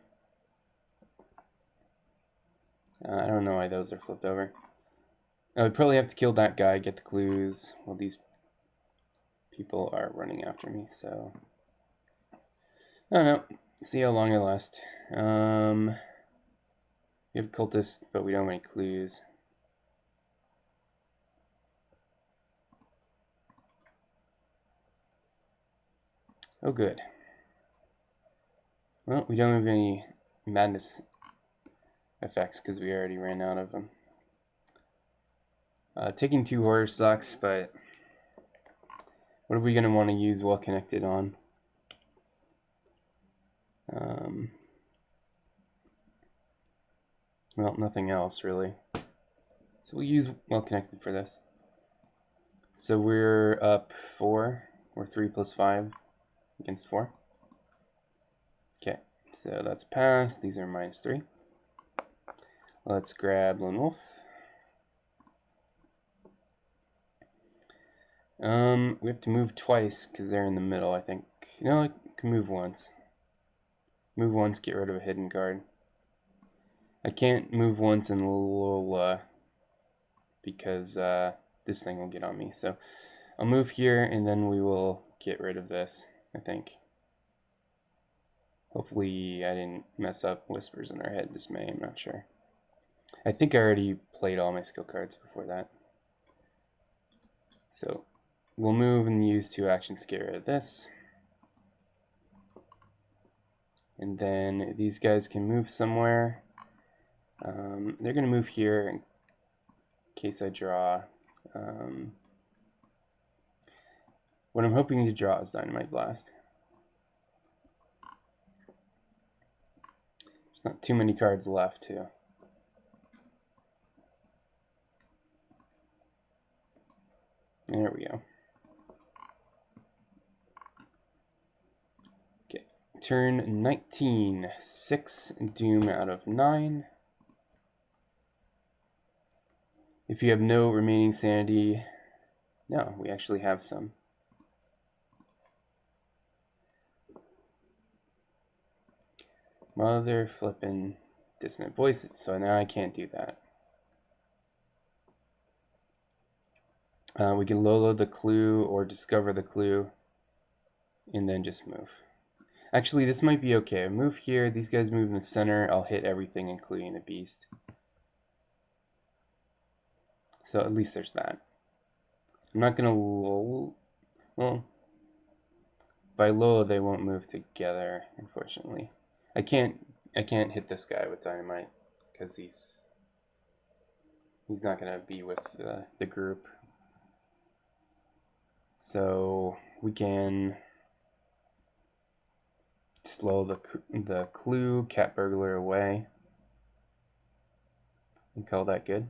I don't know why those are flipped over. I would probably have to kill that guy, get the clues. Well, these people are running after me, so I don't know. See how long I last. We have cultists, but we don't have any clues. Oh, good. Well, we don't have any madness effects because we already ran out of them. Taking 2 horror sucks, but what are we going to want to use Well Connected on? Well, nothing else really. So we'll use Well Connected for this. So we're up 4. We're 3 plus 5 against 4. Okay, so that's passed. These are minus 3. Let's grab Lone Wolf. We have to move twice because they're in the middle, I think. No, I can move once. Move once, get rid of a hidden card. I can't move once in Lola because this thing will get on me. So I'll move here and then we will get rid of this, I think. Hopefully I didn't mess up Whispers in our Head Dismay, I'm not sure. I think I already played all my skill cards before that. So we'll move and use 2 actions to get rid of this. And then these guys can move somewhere. They're going to move here in case I draw. What I'm hoping to draw is Dynamite Blast. There's not too many cards left, too. There we go. Okay, turn 19. 6 Doom out of 9. If you have no remaining sanity, no, we actually have some. Mother flippin' dissonant voices, so now I can't do that. We can Lolo the clue or discover the clue and then just move. Actually, this might be okay. I move here, these guys move in the center, I'll hit everything including the beast. So at least there's that. I'm not gonna Lolo. Well, by Lolo they won't move together, unfortunately. I can't hit this guy with Dynamite because he's not gonna be with the group. So we can slow the clue, cat burglar away, and call that good.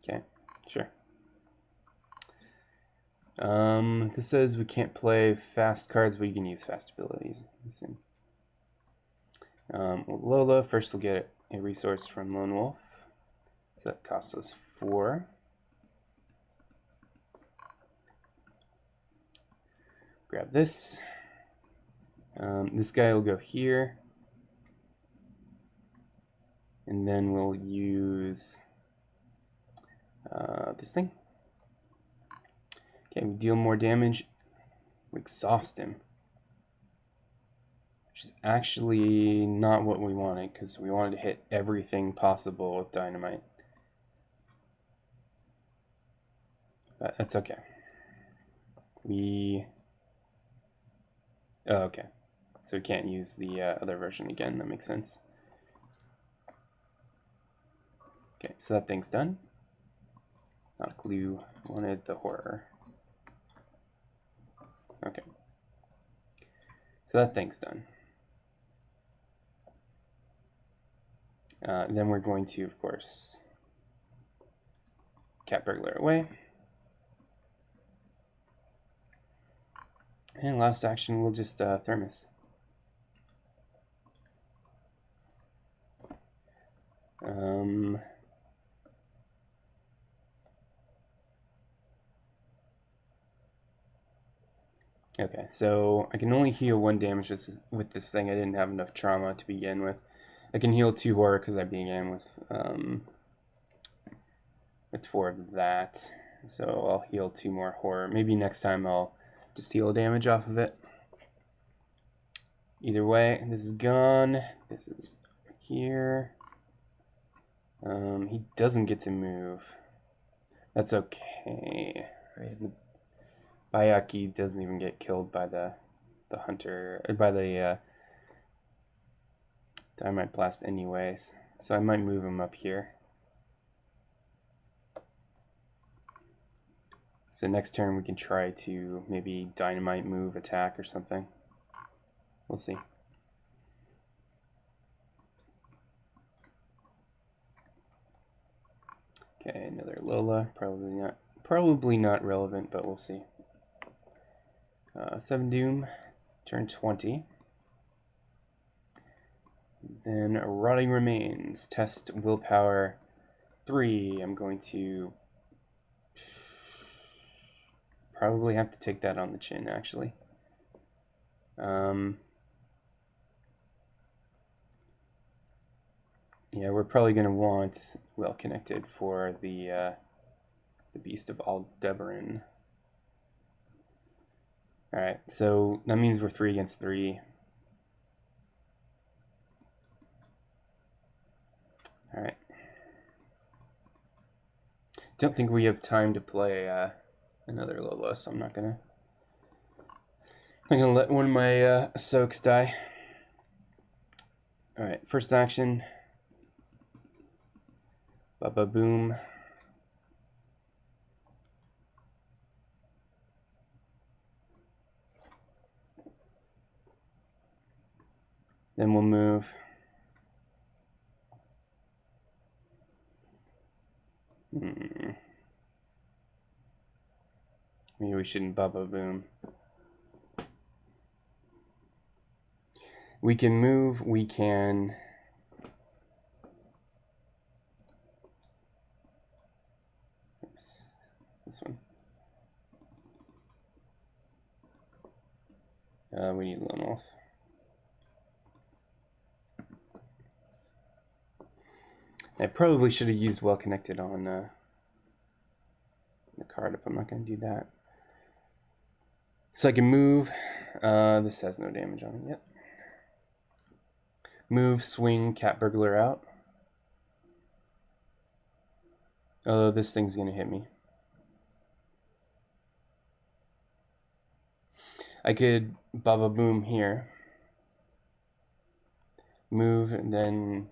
Okay, sure. This says we can't play fast cards, but you can use fast abilities. Lola, first we'll get a resource from Lone Wolf. So that costs us 4. Grab this. This guy will go here. And then we'll use this thing. Okay, we deal more damage. We exhaust him. Which is actually not what we wanted, because we wanted to hit everything possible with Dynamite. But that's okay. Oh, okay. So we can't use the other version again. That makes sense. Okay, so that thing's done. Not glue. Wanted the horror. Okay. So that thing's done. Then we're going to, of course, cat burglar away. And last action, we'll just thermos. Okay, so I can only heal 1 damage with this thing. I didn't have enough trauma to begin with. I can heal 2 horror because I began with 4 of that. So I'll heal 2 more horror. Maybe next time I'll just heal damage off of it. Either way, this is gone. This is here. He doesn't get to move. That's okay. Right? Bayaki doesn't even get killed by the hunter, by the dynamite blast anyways. So I might move him up here. So next turn we can try to maybe dynamite move, attack, or something. We'll see. Okay, another Lola. Probably not relevant, but we'll see. 7 Doom, turn 20. Then Rotting Remains, test willpower 3. I'm going to probably have to take that on the chin, actually. Yeah, we're probably going to want Well Connected for the Beast of Aldebaran. Alright, so that means we're 3 against 3. Alright. Don't think we have time to play another Lola, so I'm not gonna let one of my soaks die. Alright, first action. Baba Boom. Then we'll move. Maybe we shouldn't Baba Boom. We can move, we can... Oops, this one. We need Lone Wolf. I probably should have used Well Connected on the card if I'm not going to do that. So I can move. This has no damage on it yet. Move, swing, cat burglar out. Oh, this thing's going to hit me. I could Baba Boom here. Move and then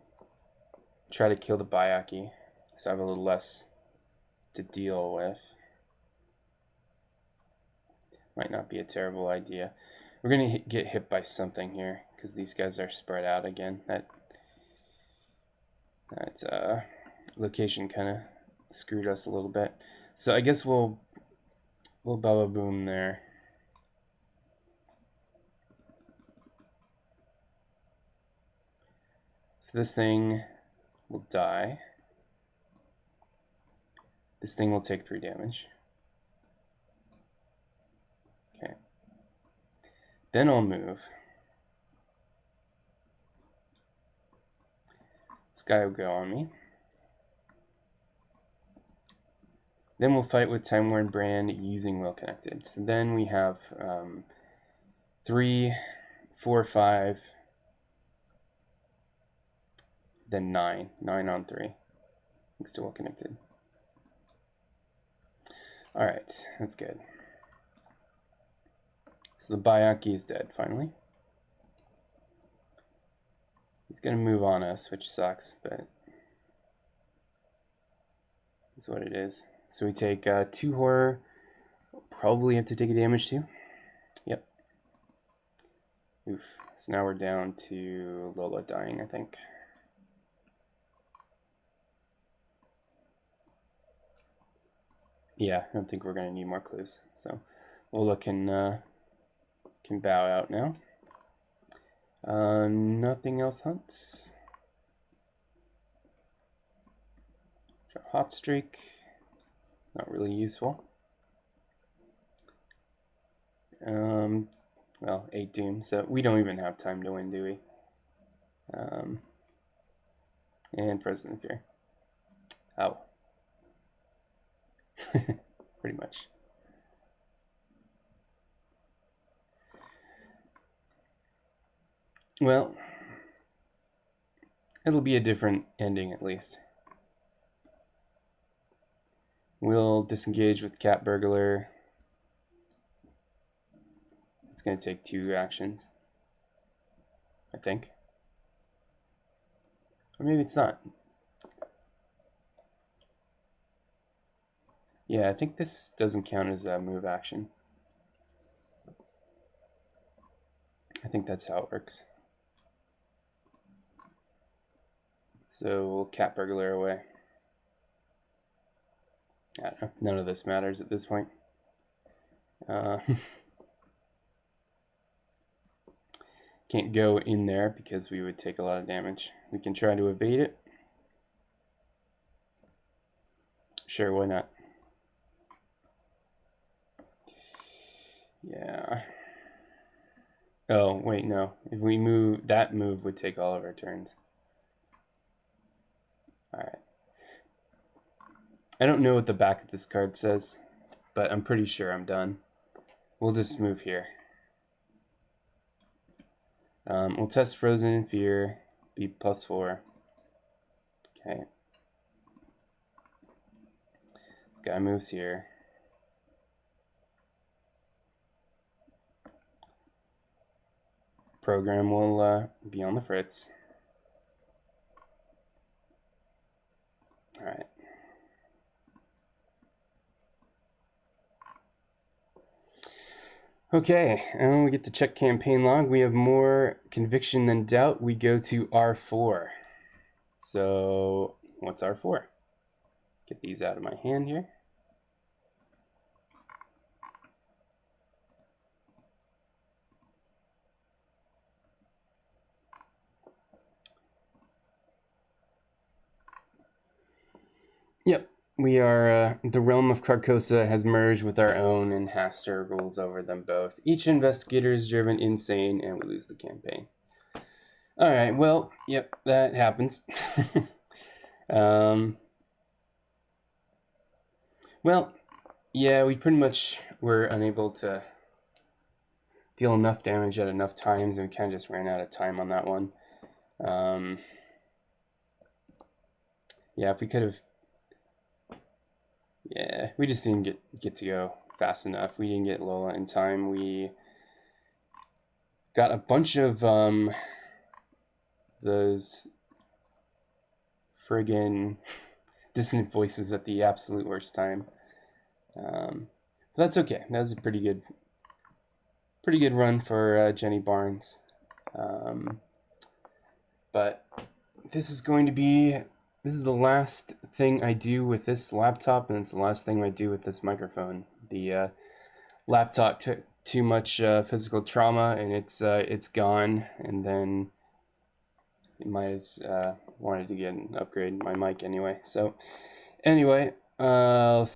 try to kill the Bayaki, so I have a little less to deal with. Might not be a terrible idea. We're going to get hit by something here, because these guys are spread out again. That location kind of screwed us a little bit. So I guess we'll Baba Boom there. So this thing will die. This thing will take 3 damage. Okay. Then I'll move. This guy will go on me. Then we'll fight with Time Worn Brand using Well Connected. So then we have 3, 4, 5, then 9. 9 on 3. Thanks to Well Connected. Alright, that's good. So the Bayaki is dead, finally. He's going to move on us, which sucks, but is what it is. So we take 2 horror. Probably have to take a damage too. Yep. Oof. So now we're down to Lola dying, I think. Yeah, I don't think we're going to need more clues. So Lola can bow out now. Nothing else hunts. Hot streak. Not really useful. Well, 8 doom, so we don't even have time to win, do we? And Frozen Fear. Oh. Pretty much. Well, it'll be a different ending at least. We'll disengage with Cat Burglar. It's going to take 2 actions, I think. Or maybe it's not. Yeah, I think this doesn't count as a move action. I think that's how it works. So we'll Cat Burglar away. I don't know. None of this matters at this point. Can't go in there because we would take a lot of damage. We can try to evade it. Sure, why not? Yeah. Oh, wait, no. If we move, that move would take all of our turns. Alright. I don't know what the back of this card says, but I'm pretty sure I'm done. We'll just move here. We'll test Frozen in Fear, be +4. Okay. This guy moves here. Program will be on the fritz. Alright. Okay, and we get to check campaign log. We have more conviction than doubt. We go to R4. So, what's R4? Get these out of my hand here. Yep, we are, the realm of Carcosa has merged with our own, and Haster rules over them both. Each investigator is driven insane, and we lose the campaign. Alright, well, yep, that happens. Well, yeah, we pretty much were unable to deal enough damage at enough times, and we kind of just ran out of time on that one. Yeah, if we could have... Yeah, we just didn't get to go fast enough. We didn't get Lola in time. We got a bunch of those friggin' dissonant voices at the absolute worst time. But that's okay. That was a pretty good run for Jenny Barnes. But this is the last thing I do with this laptop, and it's the last thing I do with this microphone. The laptop took too much physical trauma, and it's gone. And then wanted to get an upgrade in my mic anyway. So anyway,